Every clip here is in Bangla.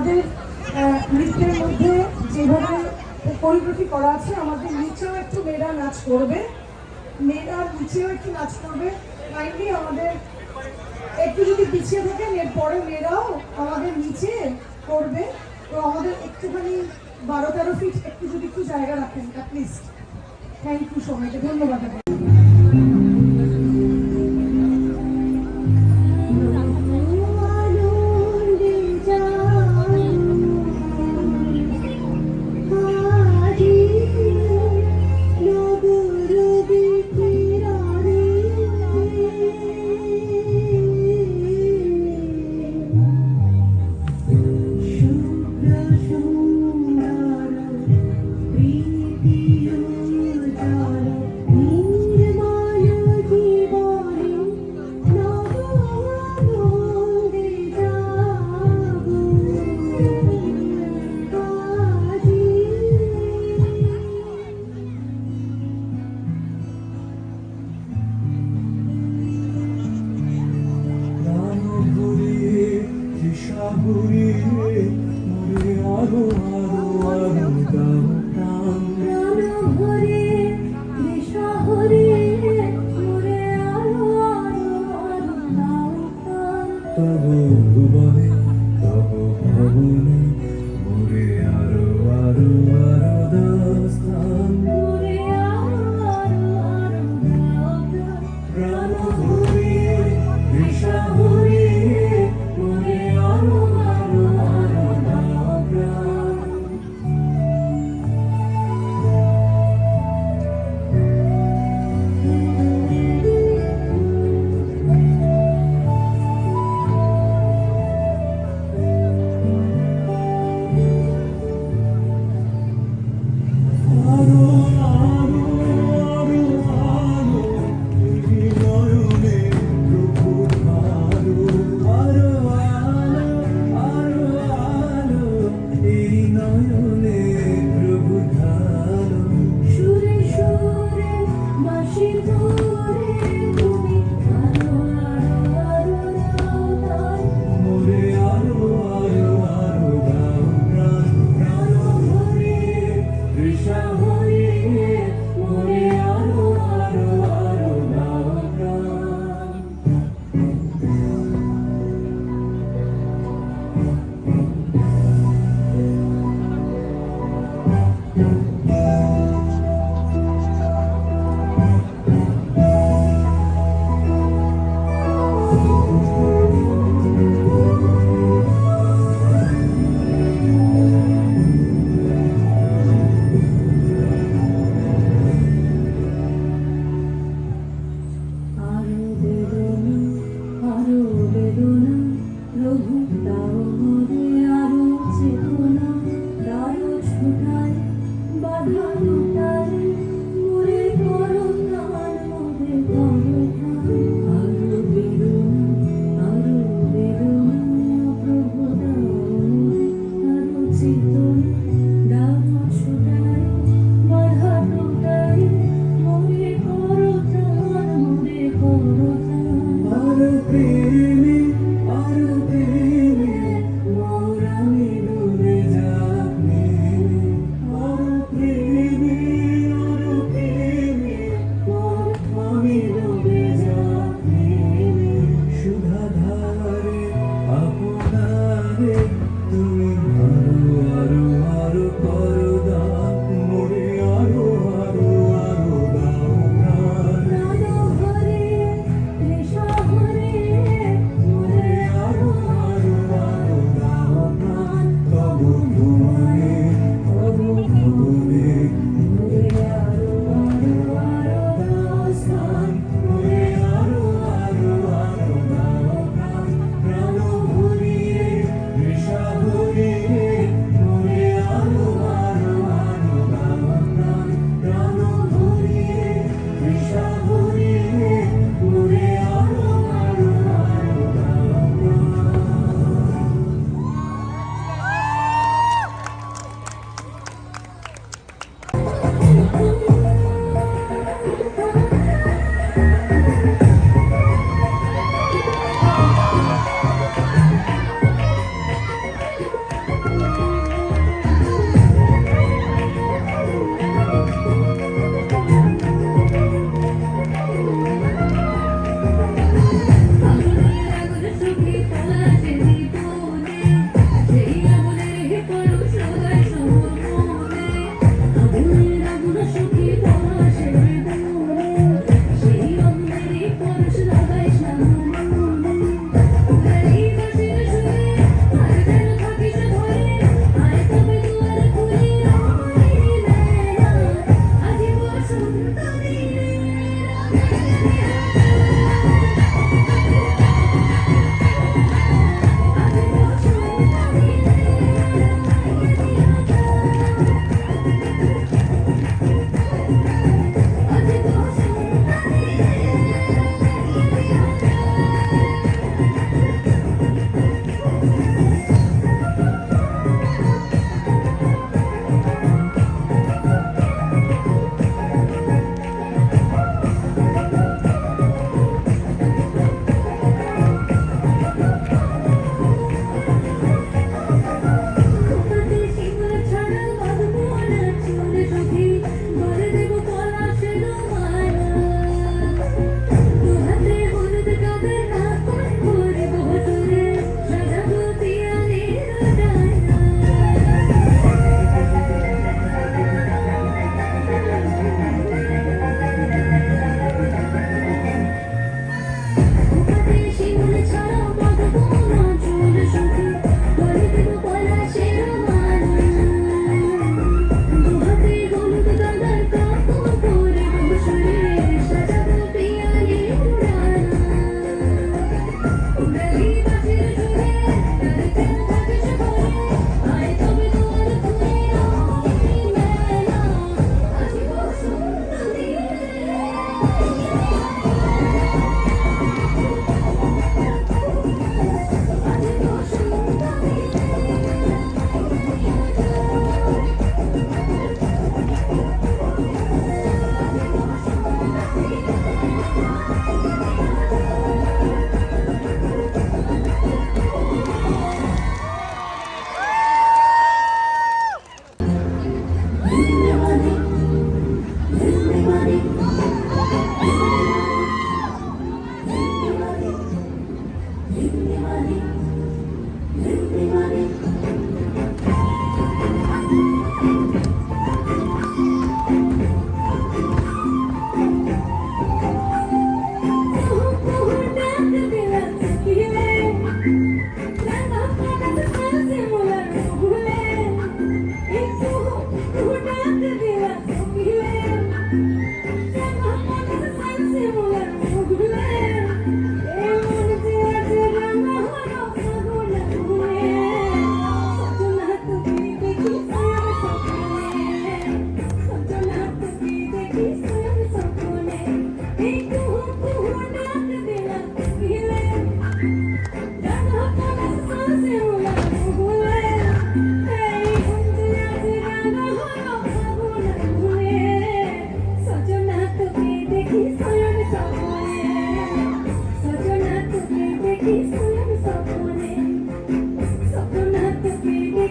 আমাদের নৃত্যের মধ্যে যেভাবে কোরিওগ্রাফি করা আছে, আমাদের নিচেও একটু মেয়েরা নাচ করবে, মেয়েরা নিচেও একটু নাচ করবে। কাইন্ডলি আমাদের একটু যদি পিছিয়ে থাকেন, এরপরে মেয়েরাও আমাদের নিচে করবে। তো আমাদের একটুখানি 12-13 ফিট একটু জায়গা রাখেন অ্যাটলিস্ট। থ্যাংক ইউ সবাইকে, ধন্যবাদ।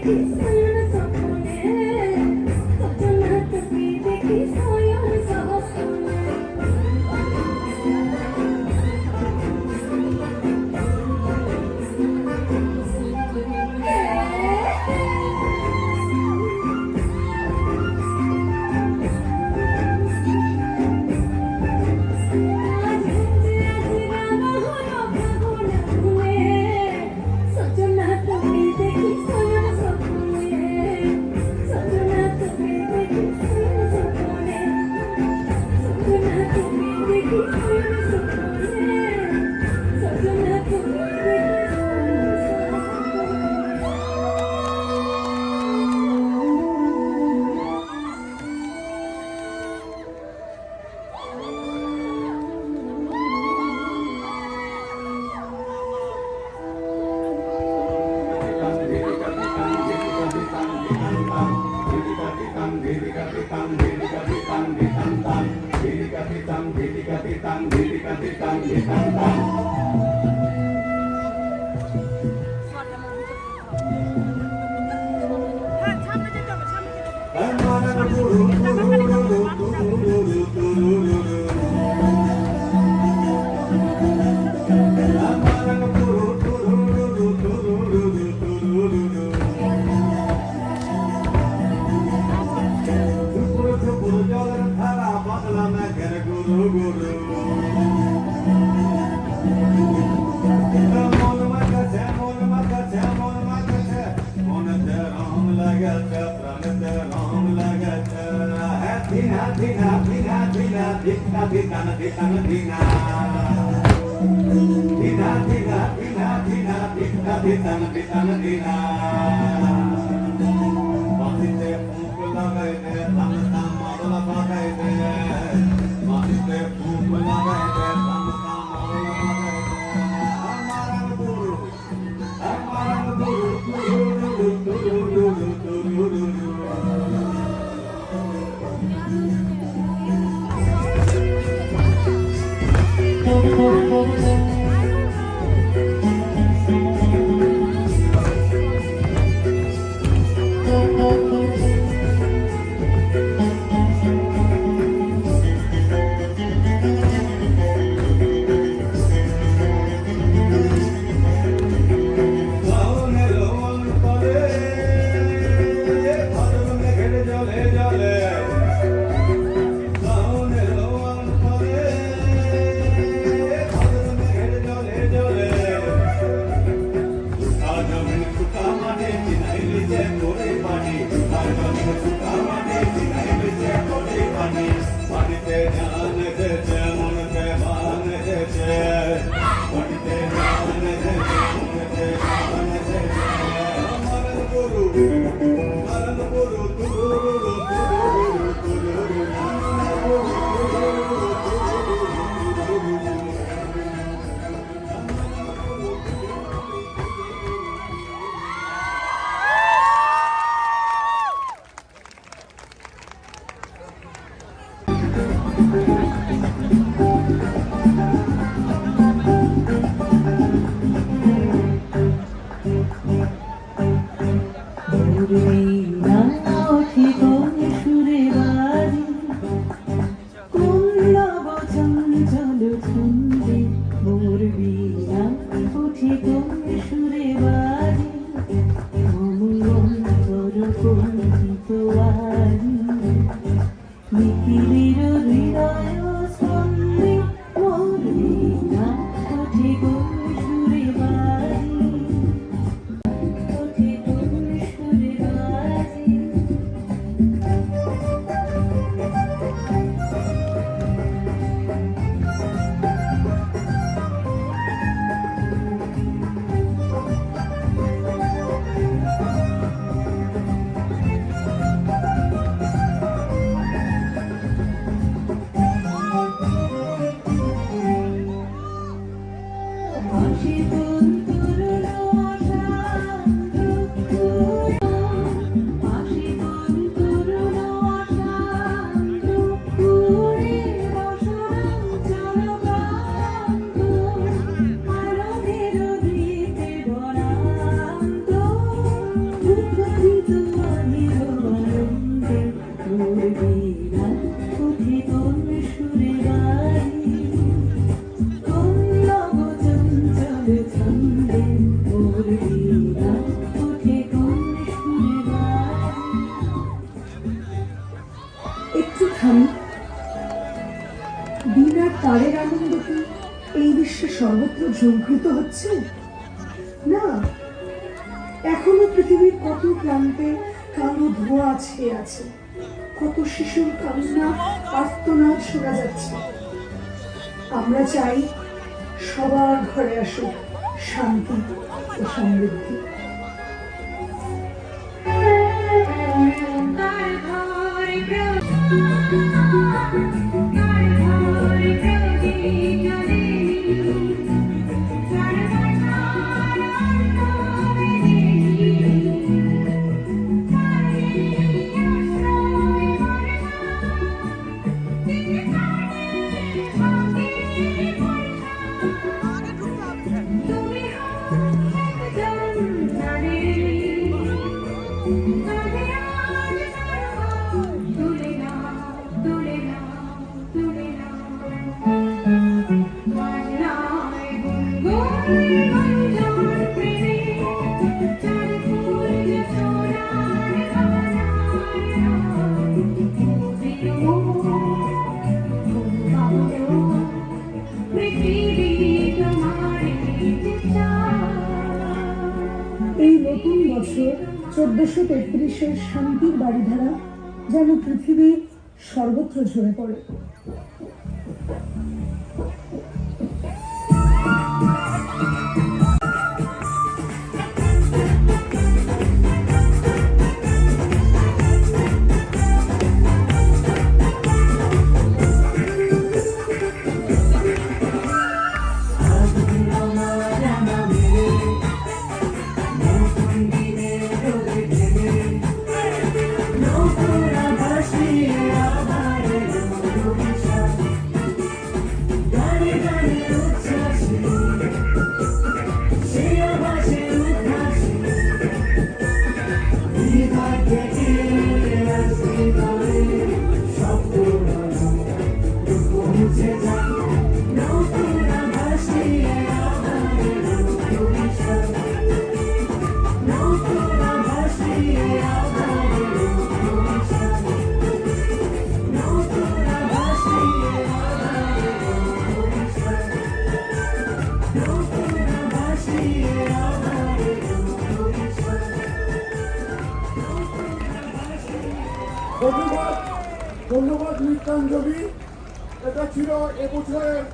দেখি সয়ন স্বপ্নে সজনা তোকে দেখি সয়ন স্বপ্নে সজনা তোকে দেখি সয়ন স্বপ্নে সজনা তোকে দেখি সয়ন স্বপ্নে সজনা তোকে দেখি সয়ন স্বপ্নে সজনা তোকে দেখি মুখরিত মাহির আনন্দে মোর বীণা উঠে কোন সুরে গাই কোন নব চঞ্চল ছন্দে মোর বীণা উঠে কোন সুরে গাই। একটু থামি, বীণার তারের আনন্দ কি এই বিশ্বে সর্বত্র ঝঙ্কৃত হচ্ছে? না, এখনো পৃথিবীর কত প্রান্তে কালো ধোঁয়া ছেয়ে আছে, কত শিশুর কান্না আর্তনাদ শোনা যাচ্ছে। আমরা চাই সবার ঘরে আসুক শান্তি ও সমৃদ্ধি। এই নতুন বছর 1433-এর শান্তির বাড়িধারা যেন পৃথিবীর সর্বত্র ঝরে পড়ে। ধন্যবাদ ধন্যবাদ নৃত্যাঞ্জলি। এটা ছিল এবছরের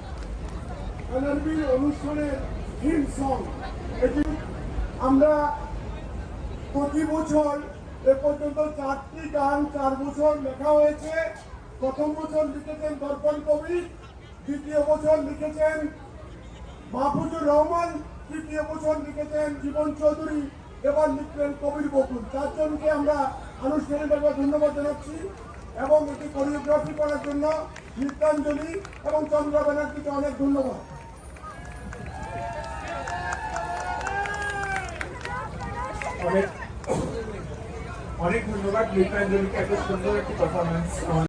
এনআরবি অনুষ্ঠানের থিম সং। এটি আমরা প্রতি বছর এ পর্যন্ত 4টি গান 4 বছর লেখা হয়েছে। প্রথম বছর লিখেছেন দর্পণ কবি, দ্বিতীয় বছর লিখেছেন মাহফুজুর রহমান, তৃতীয় বছর লিখেছেন জীবন চৌধুরী, এবার লিখলেন কবির বকুল। 4 জনকে আমরা আনুষ্ঠানিকভাবে ধন্যবাদ জানাচ্ছি এবং এটি কোরিওগ্রাফি করার জন্য নৃত্যাঞ্জলি এবং চন্দ্র ব্যানার্জিকে অনেক ধন্যবাদ। অনেক ধন্যবাদ নৃত্যাঞ্জলিকে, এত সুন্দর একটি পারফরমেন্স